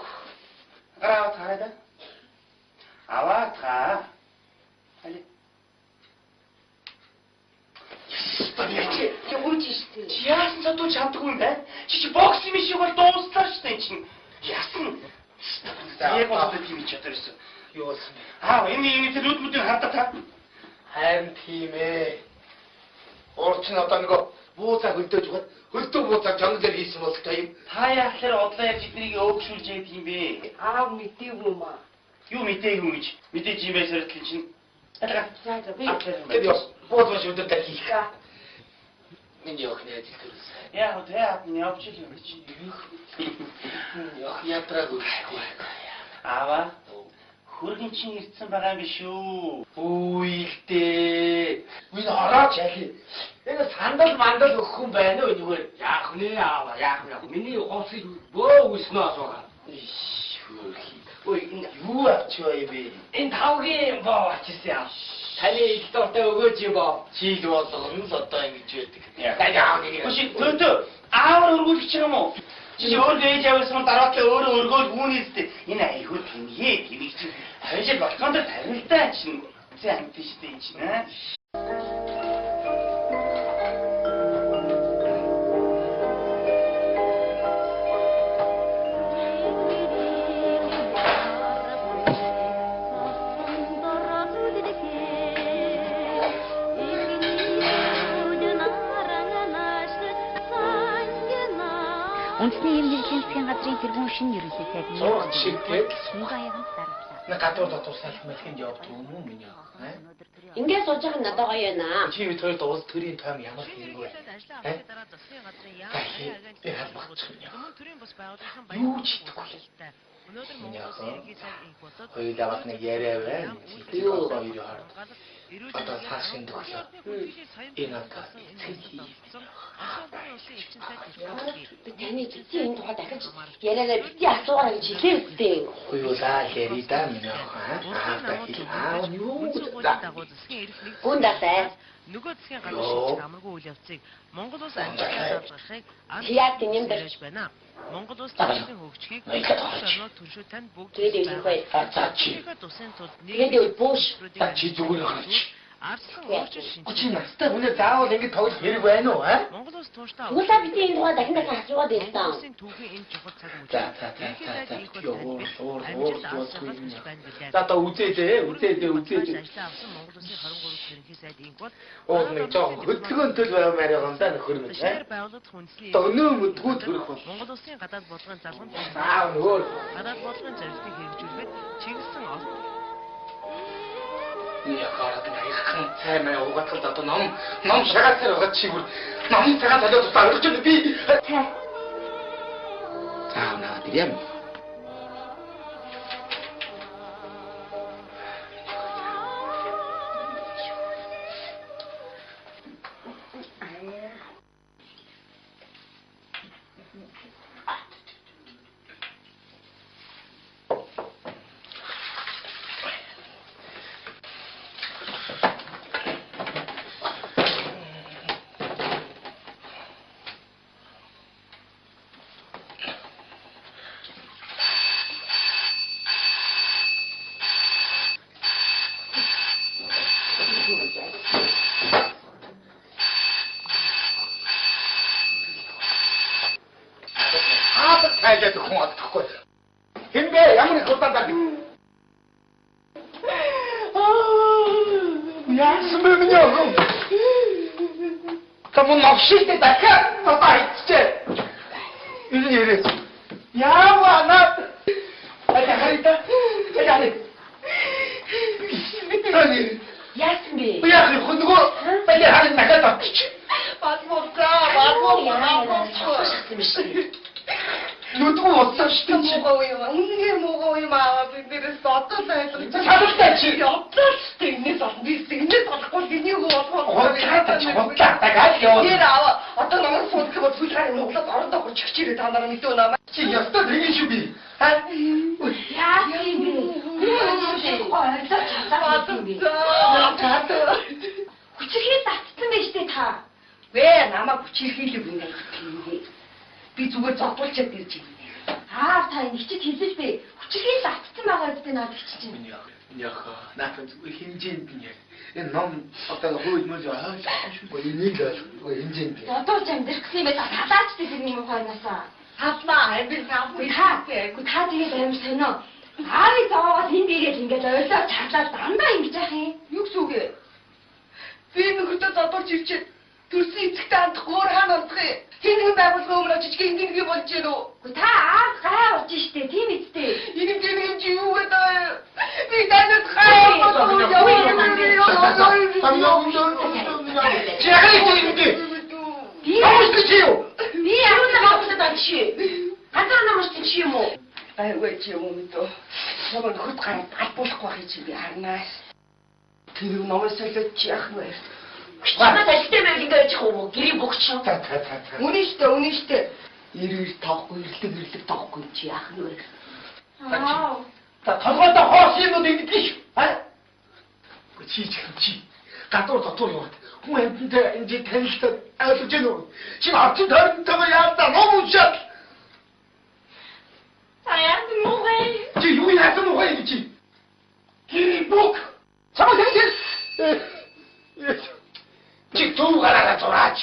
Гараа таараа. Аваа та. Али. Юу ч штэ. Яасан ч дуу чаддаггүй юм байна. Чи бокс юм шиг бол дууслаа штэ энэ чинь. Яасан? Яг бол тийм чадварсан. юу болсон бэ? Энэ тэр үдмүүдийг хардаа та. Харин тийм ээ. Урч нь одоо нөгөө бууцаа хөлдөөж ухаад хөлдөө бууцаа жонглоор хийсэн бол та юм. Та яахлаар одлоо ярьж эднийг өөгшүүлж яадаг юм бэ? Аав мэдээгүй юм аа. Юу мэдээгүй гэж. Мэдээж юм байсаар л чинь. Алга. Тэр ёс бууцаа шүдэртэй хийх. Миний охины ажил төрсөн. Яа тэ миний овчил юм чи. Ох ятраагүй. Аваа. Хөргөн чинь ирсэн байгаа юм биш үү? Үйлдээ. Үн орооч яхи. Энэ сандал мандал өгөх юм байна уу зүгээр. Яах вэ аава яах вэ? Миний хувцсыг бөө үснэ асуугаа. Ой юу авчгаа юм бэ? Энэ тавгийн боо ачсан. Таны их дуртай өгөөч юм боо. Чиг болгоно л одоо ингэж байдаг. Яа нэг. Хүч төнтөө аавар өргүүлчих юм уу? Чи өөр ээж авсан дараатлаа өөрөө өргөөл үүнийстэй. Энэ айгүй тэмээ тэмийг чи хажил болгонд тарилтаа чинь. Зэн амтштэй чинь аа. Үндэсний юм нэгэн засгийн газрын тэргүүн шинэ ерөнхий сайдны Зураг шигтэй. Сунгаяганд дарамтлаа. На гадуур дотор салхимлахынд явдаг юм уу миний ах? Ингээд сууж байгаа надад гоё байна. Чи бид хоёрт уус төрийн тоом ямар хэрэггүй. Би халбагч юм. Төрийн бус байгууллагын Юу ч хийдэггүй. Өнөөдөр Монголын иргэний сайд инх болоод хоёулаа нэг яриа байна. Юу хоёр хар. Одоо цаашин төглөө. Энэ одоо цэцгий. Би таны зүсийн энэ тухай дахиж яриараа бити асуугаа гэж хэлээ үстэй. Хоёулаа яри да миний ах. Юу Гүн дасай. нөгөө засгийн газрын амаргүй үйл явцыг Монгол улс амжилттай авчрахыг яг тийм дэрж байна. Монгол улс төрийн хөгжихийг орноо төршөө танд бүгд тусын тулд тэгээд бууш чи зүгээр хаач. арслан өөрчлөлт шинжлэх. Чи настай хүнээ заавал ингэ тоглох хэрэг байна уу, аа? Монгол улс тууштай. Уусаа бити энэ тухай дахин асуугаад ирсэн. Түүхийн энэ чухал цаг үе. За. За одоо үзээдээ. Ажлаа авсан Монгол улсын 23 ерөнхий сайд инх бол нэг жоо хөдөлгөөнтөл баймаар байгаа юм да нөхөр мэт. шаар байгууллагад хүнслээ. Догноо мэдгүй төрөх бол. Монгол улсын гадаад бодлогын залгамж Нөгөө гадаад бодлогын зорилтыг хэрэгжүүлэхэд чиглэсэн олон яхаад наяхан цай маяг угаатал одоо ном шагаасаар байгаа чигээр ном цагаан талиад тусаа өргөж байна би. За наа тийм. Хайжаад хүн олдохгүй. Хинбэ ямар их хурдаа даа. Яасан бэ миний охин? Камон навшигтэй дахиад татаа хийчихэ. Энэ ярэ. Яава наа харагдаа. Яа. Яасан бэ? Яах вэ? Нөгөө баяр харин дахиад авчих. Нүдгүй уцсан шүү дээ. Муугаа юу? Үнэхээр муугаа юм аа. Биднээс одоо тайлбар. Салтай чи. Явдал шүү дээ. Энэс олон бизнес болохгүй энийг болгох. Тагаад яваа. Тэр аваа. Одоо намайг суулгах бол сүлхаар Монголд орондоо гоо чигчээрээ та нараа мэдөө намайг. Чи ястаа тэгин шүү би. Аа. Яасан бэ? Хүчирхий татсан байж тээ та. Вэ намайг хүчирхийлэг юм гэдэг. Би зүгээр зогтуулчаад ирж байна. Та энэ хичэд хэлж бэ. Хүчирхий татсан байгаа гэдэг надад чинь. Яха, наатан зүгээр хэмжээнд нь яг. Энэ ном одоо хөөж мөж ойлгохгүй энийг л ойлгохгүй хэмжээнд. Одоо ч амьдрах гэсэн юм байна. Талаач гэдэг юм ухаанасаа. Хадлаа, би Та тэгээд амар сонио. Аавыг зовоогоод энд ирээл ингээд ойлоо чарлаад дандаа ингэж яах юм? юу гэсэн үг вэ? Би нөхөдөө додорч ирчээд төрсөн эцэгтэй хандах өөр хаан олдох юм. Тэнэг байгуулгын өмнө очиж гингийн болж гэнэ үү? Та аав гай болж штэ тийм эцтэй. Энэ тэнэг чи юу гэдэг? Би танад хаа Би яагаад намайг чи? Гадар намайг чи юм уу? Айгүй чи юм уу? Намайг нөхөд гараад албуулахгүй байх чи би харнаас. Тэр номоос солиод чи яах вэ? Чамд альтай байл ингээд яах вэ? Гэрийн бүгч. Үнэн штэ. Ирэл тоохгүй, ирлэг тоохгүй чи яах вэ? Аа. Та толгойдоо хоос юмуд ингэдэг ш. Чи. Гадуур дотор яваад. Хүн амьтантай энэ танилцаад ойлгож гэнэ үү? Чи авчин тойронтойгоо яадаа ном уншаад. Яасан муу вэ? Чи юу яасан уу вэ чи? Гэрийн бүк. Чамаа хэлсэн. Чи туу гараа зураач.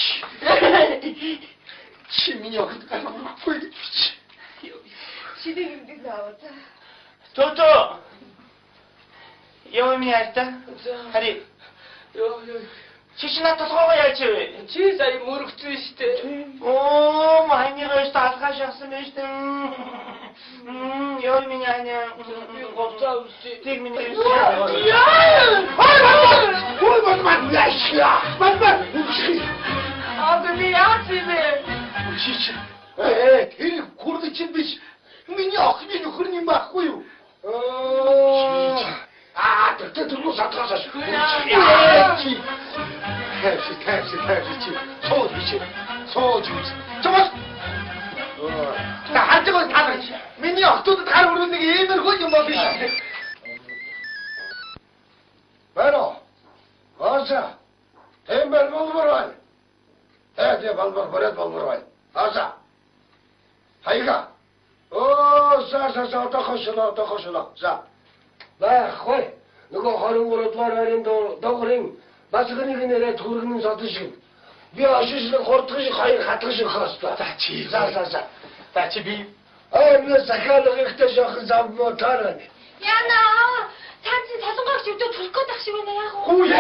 Чи миний огт гарахгүй. Сидэн юм даа. Тото. Яа ми яста? Хари. Чи шинэ толгоогоо яаж вэ? Чи сая мөрөгцөн штэ. Оо, майнийгээс талгаа шахсан байж тээ. Яа ми яана. Говцаа үсти. Тэг миний. Abi яасан бэ? Чи. Тэр хүрдэг чинь биш. Миний охины нөхөр юм байхгүй юу? Тэр түрүү сатгаас. Чи. Чи. Сууж. Чамаас. Та хажигоо таарч. Миний охтуудад гар өрүүлдэг иймэрхүү юм бол биш. Бано. Аса. Тембер болморвай. Эдэ болморвай. Аса. Хайга. За отохошно. За. Бахой. Нөгөө 23 дугаар байрын доогрын басгыныг нэрээ түргэн содон шиг. Би ашиглах хурдган шиг хоёр хатган шиг хаастаа. За чи. За. За чи би. Нэ захиалагтай шахах зам мотараа. Яна. Цаанч солонгоогч өвдөө төрөх гээд ах шиг байна яах вэ? Хүү яа.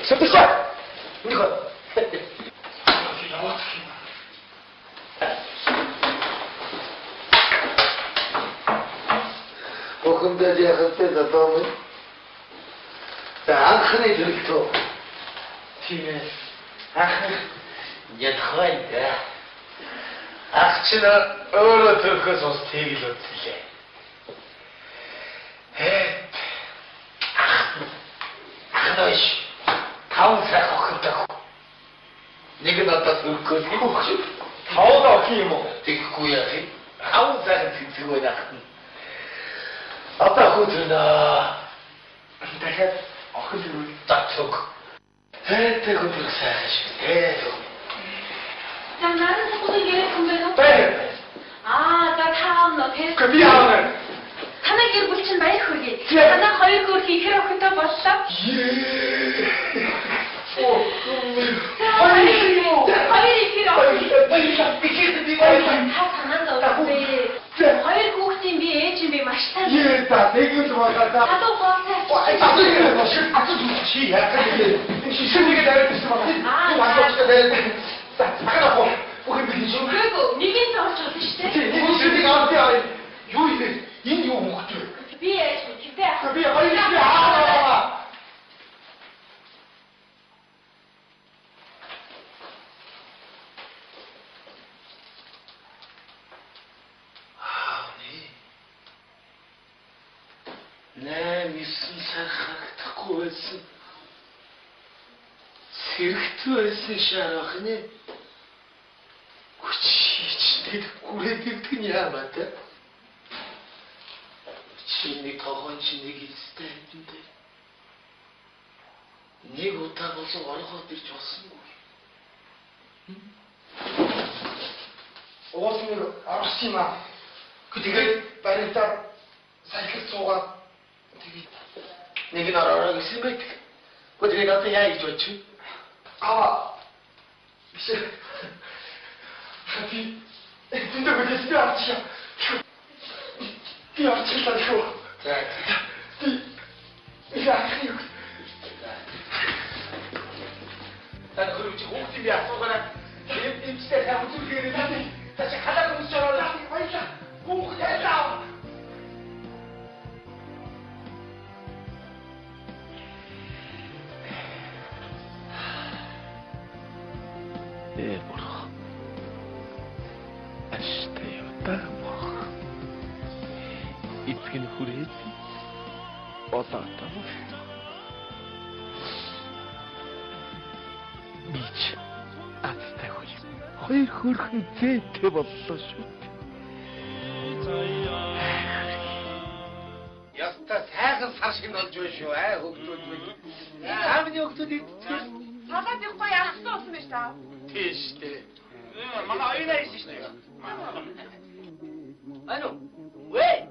Сэтгся. Нико. Охинда яхахтай затомын. Анхны дөрөлтөө. Тийм. Ядхай да. Ахчна өөрөө төрхөөс ус тэгэл үтлээ. Ахноош. Таван цаг охинтой. Нэг нь одоо төрхөөс таван охин юм уу? Тэгэхгүй яах юм? Таван цаг тэнцэг байна. Одоо хөдөлнө. Дахиад охин юу тацог. Тэг хөдөлгөө сайш. Наарын сахуудыг яриад юм байна уу? Баяр. За таавна тийм. Би аавна. Танай гэр бүл чинь баяр хүргэе. Танай хоёр гөр ихэр охинтой боллоо. Хоёр ихэр охин. Та санаанд орсон. Хоёр хүүхдийн би ээж юм би маш сайн. Та нэг л болоо. Хадуу гоосай Чи яах вэ? Шишмэгээ дараадсан байна. Юу асууж байгаа. Цагаан бүх юм бий шүү. Үгүй нэгийг зоолж байгаа шүү дээ. Тийм шишмэгийг аваад юу юм бэ? Энэ юу хөхт вэ? Би яаж вэ? Би хоёроо Нисэн сар харагдахгүй байсан. Сэрэгтэй байсан шарах нэ. Хүчтэй хүрээд ирдэг нь яамаа та. Чиний тогоон чинийг эзтэй хэвдээ. Нэг удаа болон ороход ирж болсонгүй. Оосмөр арах юм аа. Тэгээд барилдаа сайхад суугаад нэг нь ороо гэсэн байт. Гэхдээ надад яа гэж бодчих вэ? биш. Би эндээ мэдээсээ авчихъя. Би авчихлаа шүү. Би яах юм? Тань хөрөж хүүхд юм яасуугаараа эмчтэй сайн үзүүлгээр надад тач халаа хүмүүс ороо баялаа. Хүүхд яалаа. Бурхан аштай явтаамах эцэг нь хүрээд болоотоо бич аттай хөл хоёр хөрхөн зээтэй боллоо шүү. Яста сайхан сар шиг болж байна шүү хөгтүүд минь. Аавны хөгтүүд идчихсэн. Салаад их гоё ахсан болсон байж таа. Тийш дээ. Манай оюунаа ирсэн шүү дээ. Ано. Вэ?